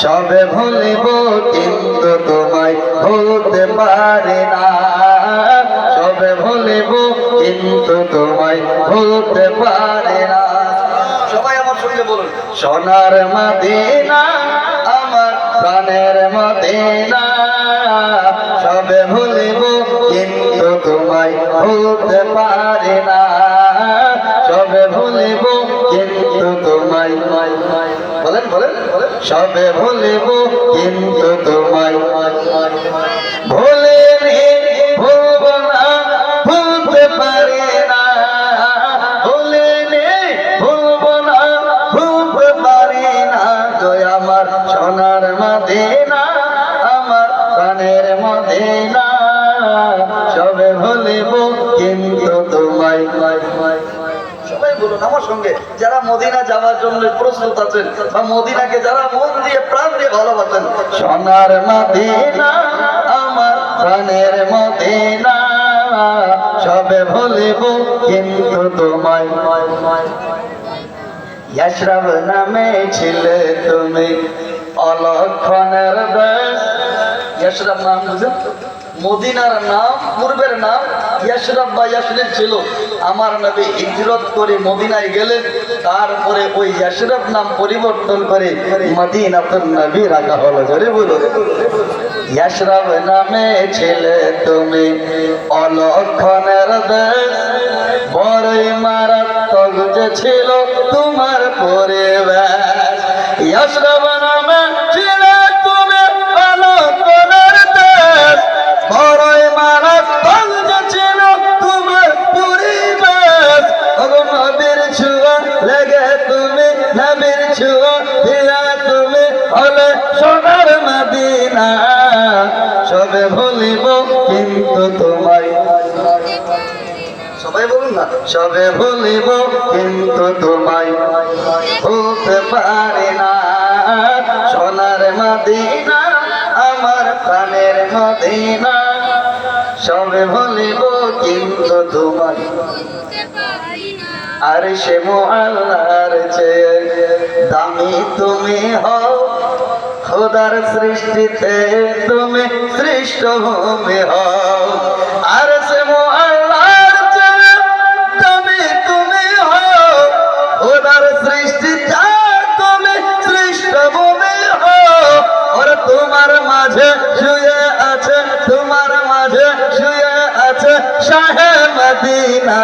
সবে ভুলিব কিন্তু তোমায় ভুলতে পারি না, সবে ভুলিব কিন্তু তোমায় ভুলতে পারি না। সবাই আমার সঙ্গে বলুন, সোনার মদিনা আমার প্রাণের মদিনা, সবে ভুলিব কিন্তু তোমায় ভুলতে পারি না, সবে ভুলিব কিন্তু তোমায়, বলেন বলেন, সবে ভুলিব কিন্তু তোমায় ভুলিনি, ভুলব না, ভুলতে পারি না, ভুলিনি, ভুলব না, ভুলতে পারি না। তুই আমার সোনার মদিনা আমার প্রাণের মদিনা, সবে ভুলিব কিন্তু তোমায়। সবাই বলুন আমার সঙ্গে, যারা মদিনা যাওয়ার জন্য প্রস্তুত আছেন বা মদিনাকে যারা মন দিয়ে প্রাণ দিয়ে ভালোবাসেন, সোনার মদিনা আমার প্রাণের মদিনা, সবে ভুলিব কিন্তু তোমায়। ইয়াশরাব নামে ছিলে তুমি অলক্ষণের দেশ, ইয়াশরাব নাম বুঝেন, মদিনার নাম, পূর্বের নাম ইয়াশরাব বা ইয়াশরিব ছিল। আমার নবী হিজরত করে মদিনায় গেলেন, তারপরে ওই ইয়াশরাব নাম পরিবর্তন করে মদিনাতুন নবী রাখা হলো। জোরে বলুন, ইয়াশরাব নামে ছিলে তুমি অলক্ষণের দেশ, বড়ই মারাত্মক যে ছিল তোমার পরিবেশ। ইয়াশরাব নামে ছিলে তুমি অলক্ষণের দেশ, বড়ই মারাত্মক যে ছিল তোমার পরিবেশ। নবীর ছোঁয়া লেগে তুমি, নবীর ছোঁয়া দিয়া তুমি হলে সোনার মদিনা, সবে ভুলিব কিন্তু তোমায়। সবাই বলুন না, সবে ভুলিব কিন্তু তোমায় ভুলতে পারি না, সোনার মদিনা আমার প্রাণের মদিনা, সবে ভুলিব কিন্তু তোমায়। আর সে মুআল্লার চেয়ে দামি তুমি হও, খোদার সৃষ্টিতে তুমি শ্রেষ্ঠ ভূমি হও। আর সে মুআল্লার চেয়ে দামি তুমি হও, খোদার সৃষ্টিতে তুমি শ্রেষ্ঠ ভূমি হও। আর তোমার মাঝে শুয়ে আছে, তোমার মাঝে শুয়ে আছে শাহে মদিনা,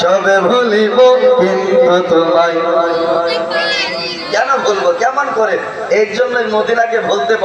সবে ভুলিব কিন্তু তোমায়। কেন বলবো, কেমন করে? এর জন্যই মদিনাকে বলতে